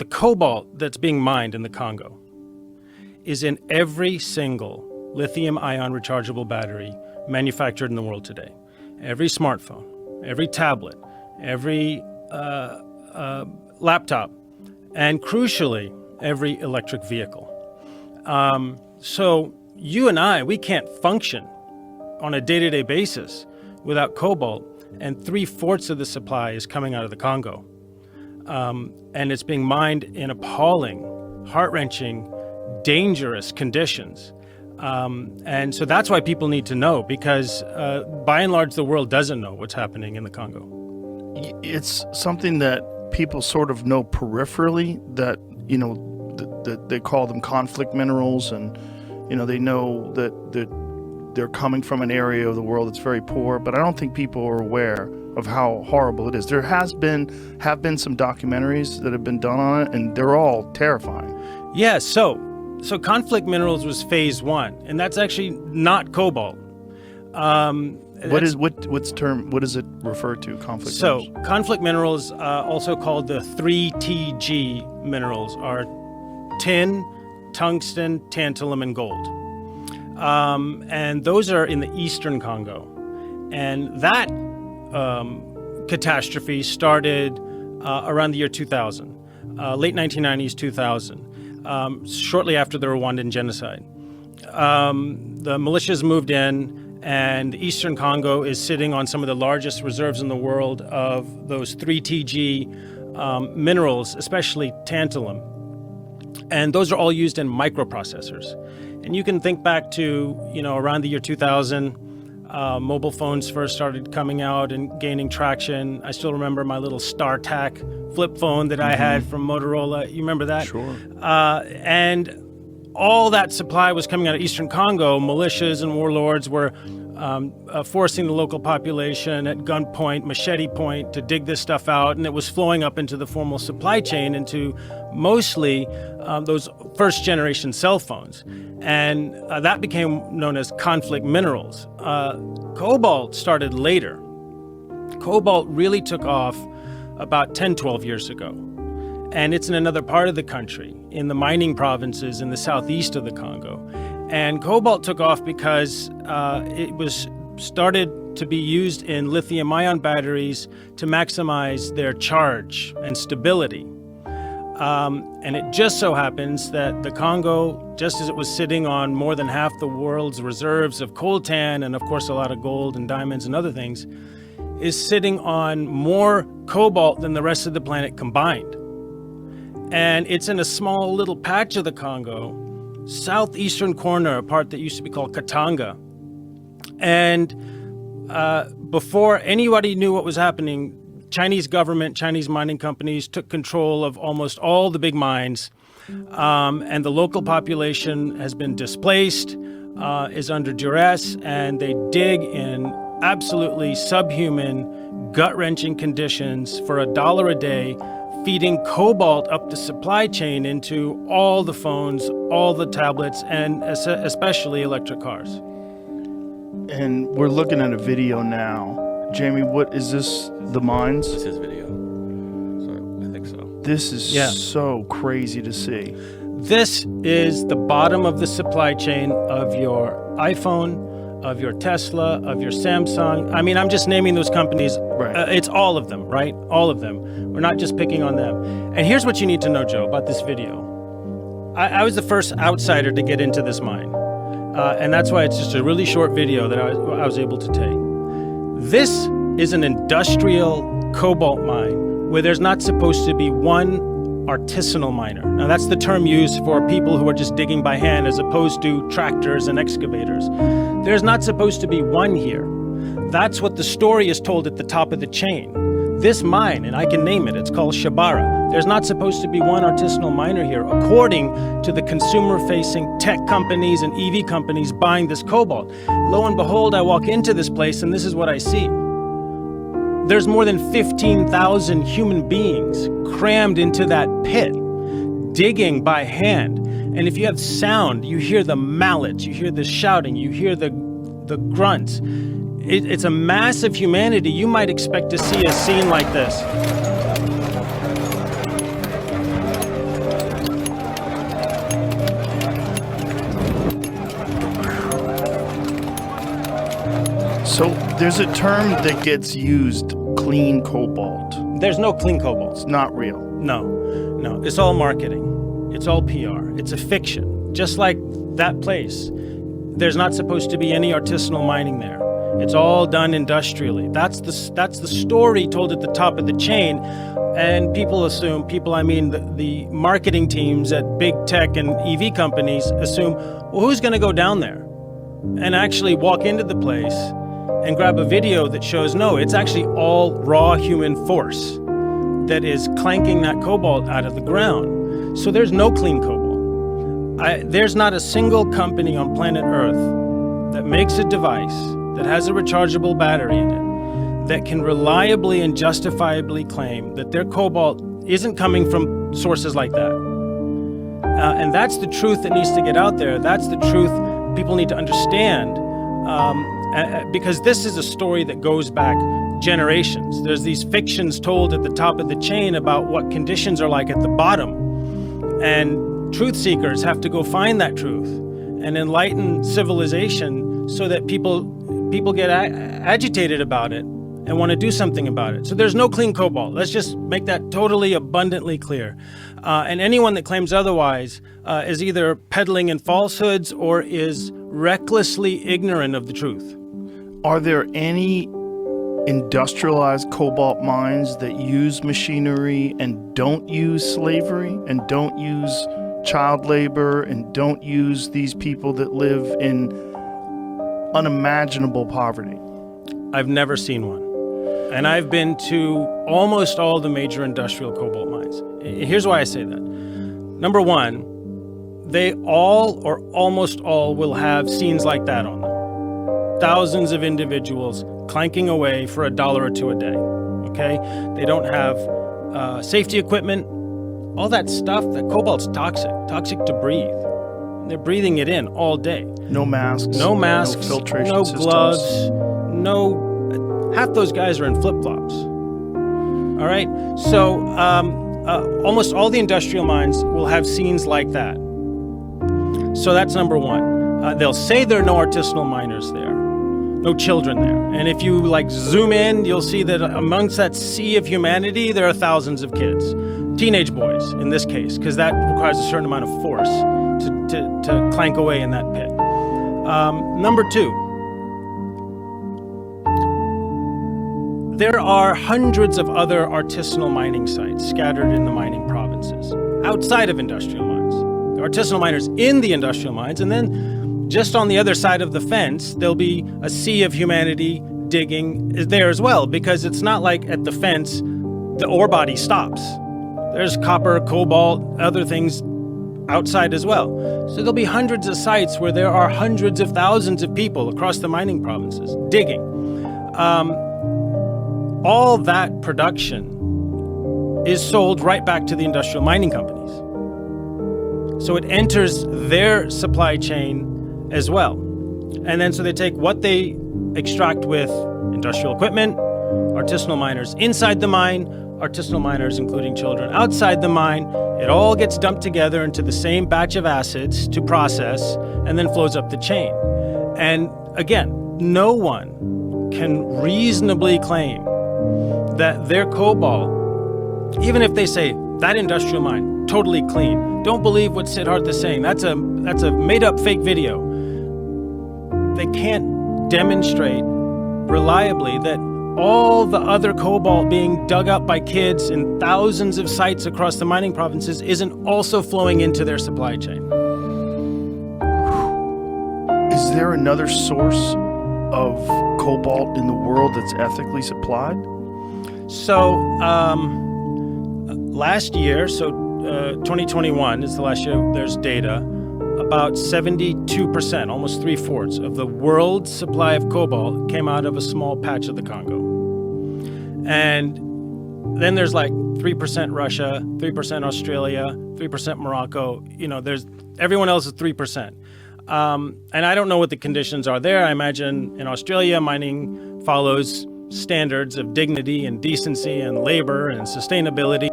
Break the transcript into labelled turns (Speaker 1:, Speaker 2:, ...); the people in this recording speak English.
Speaker 1: the cobalt that's being mined in the Congo is in every single lithium-ion rechargeable battery manufactured in the world today. Every smartphone, every tablet, every laptop, and crucially, every electric vehicle. So you and I, we can't function on a day-to-day basis without cobalt, and 3/4 of the supply is coming out of the Congo. And it's being mined in appalling, heart-wrenching, dangerous conditions. And so that's why people need to know, because by and large, the world doesn't know what's happening in the Congo.
Speaker 2: It's something that people sort of know peripherally, that, you know, that they call them conflict minerals, and, you know, they know that they're coming from an area of the world that's very poor, but I don't think people are aware of how horrible it is. There have been some documentaries that have been done on it, and they're all terrifying.
Speaker 1: Yeah, so conflict minerals was phase 1, and that's actually not cobalt.
Speaker 2: What does it refer to, conflict minerals?
Speaker 1: So conflict minerals, also called the 3TG minerals, are tin, tungsten, tantalum, and gold. And those are in the eastern Congo. And that catastrophe started around the year 2000, late 1990s, 2000, shortly after the Rwandan genocide. The militias moved in, and the eastern Congo is sitting on some of the largest reserves in the world of those 3TG minerals, especially tantalum. And those are all used in microprocessors. And you can think back to, you know, around the year 2000, mobile phones first started coming out and gaining traction. I still remember my little StarTAC flip phone that I had from Motorola. You remember that?
Speaker 2: Sure.
Speaker 1: And all that supply was coming out of eastern Congo. Militias and warlords were forcing the local population at gunpoint, machete point, to dig this stuff out, and it was flowing up into the formal supply chain, into mostly those first-generation cell phones. And that became known as conflict minerals. Cobalt started later. Cobalt really took off about 10, 12 years ago. And it's in another part of the country, in the mining provinces in the southeast of the Congo. And cobalt took off because it was started to be used in lithium-ion batteries to maximize their charge and stability. And it just so happens that the Congo, just as it was sitting on more than half the world's reserves of coltan, and of course a lot of gold and diamonds and other things, is sitting on more cobalt than the rest of the planet combined. And it's in a small little patch of the Congo, southeastern corner, a part that used to be called Katanga. And before anybody knew what was happening, Chinese government, Chinese mining companies took control of almost all the big mines, and the local population has been displaced, is under duress, and they dig in absolutely subhuman, gut-wrenching conditions for $1 a day, feeding cobalt up the supply chain into all the phones, all the tablets, and especially electric cars.
Speaker 2: And we're looking at a video now. Jamie, what is this? The mines?
Speaker 3: This is video. So I think so.
Speaker 2: This is so crazy to see.
Speaker 1: This is the bottom of the supply chain of your iPhone, of your Tesla, of your Samsung. I mean, I'm just naming those companies.
Speaker 2: Right.
Speaker 1: It's all of them, right? All of them. We're not just picking on them. And here's what you need to know, Joe, about this video. I was the first outsider to get into this mine. And that's why it's just a really short video that I was able to take. This is an industrial cobalt mine where there's not supposed to be one artisanal miner. Now, that's the term used for people who are just digging by hand as opposed to tractors and excavators. There's not supposed to be one here. That's what the story is told at the top of the chain. This mine, and I can name it, it's called Shabara. There's not supposed to be one artisanal miner here, according to the consumer-facing tech companies and EV companies buying this cobalt. Lo and behold, I walk into this place and this is what I see. There's more than 15,000 human beings crammed into that pit, digging by hand. And if you have sound, you hear the mallets, you hear the shouting, you hear the grunts. It's a mass of humanity. You might expect to see a scene like this.
Speaker 2: So there's a term that gets used, clean cobalt.
Speaker 1: There's no clean cobalt.
Speaker 2: It's not real.
Speaker 1: No. It's all marketing. It's all PR. It's a fiction. Just like that place, there's not supposed to be any artisanal mining there. It's all done industrially. That's the story told at the top of the chain. And people assume, the marketing teams at big tech and EV companies assume, well, who's going to go down there and actually walk into the place and grab a video that shows, no, it's actually all raw human force that is clanking that cobalt out of the ground. So there's no clean cobalt. There's not a single company on planet Earth that makes a device that has a rechargeable battery in it that can reliably and justifiably claim that their cobalt isn't coming from sources like that. And that's the truth that needs to get out there. That's the truth people need to understand, because this is a story that goes back generations. There's these fictions told at the top of the chain about what conditions are like at the bottom. And truth seekers have to go find that truth and enlighten civilization so that people get agitated about it and want to do something about it. So there's no clean cobalt. Let's just make that totally abundantly clear. And anyone that claims otherwise is either peddling in falsehoods or is recklessly ignorant of the truth.
Speaker 2: Are there any industrialized cobalt mines that use machinery and don't use slavery and don't use child labor and don't use these people that live in unimaginable poverty?
Speaker 1: I've never seen one. And I've been to almost all the major industrial cobalt mines. Here's why I say that. Number one, they all or almost all will have scenes like that on them. Thousands of individuals clanking away for $1 or $2 a day, okay? They don't have safety equipment, all that stuff. That cobalt's toxic to breathe. They're breathing it in all day.
Speaker 2: No masks.
Speaker 1: No masks,
Speaker 2: no filtration
Speaker 1: no
Speaker 2: systems.
Speaker 1: gloves, half those guys are in flip-flops. All right? So almost all the industrial mines will have scenes like that. So that's number one. They'll say there are no artisanal miners there, no children there. And if you zoom in, you'll see that amongst that sea of humanity, there are thousands of kids, teenage boys in this case, because that requires a certain amount of force to clank away in that pit. Number two, there are hundreds of other artisanal mining sites scattered in the mining provinces outside of industrial mines. There are artisanal miners in the industrial mines, and then just on the other side of the fence, there'll be a sea of humanity digging there as well, because it's not like at the fence the ore body stops. There's copper, cobalt, other things outside as well. So there'll be hundreds of sites where there are hundreds of thousands of people across the mining provinces digging. All that production is sold right back to the industrial mining companies. So it enters their supply chain as well. And then so they take what they extract with industrial equipment, artisanal miners inside the mine, artisanal miners, including children, outside the mine. It all gets dumped together into the same batch of acids to process and then flows up the chain. And again, no one can reasonably claim that their cobalt, even if they say that industrial mine, totally clean, don't believe what Siddharth is saying, that's a made-up fake video. They can't demonstrate reliably that all the other cobalt being dug up by kids in thousands of sites across the mining provinces isn't also flowing into their supply chain.
Speaker 2: Is there another source of cobalt in the world that's ethically supplied?
Speaker 1: So last year, 2021 is the last year there's data, about 72%, almost 3/4 of the world's supply of cobalt came out of a small patch of the Congo. And then there's 3% Russia, 3% Australia, 3% Morocco. There's everyone else is 3%. And I don't know what the conditions are there. I imagine in Australia, mining follows standards of dignity and decency and labor and sustainability.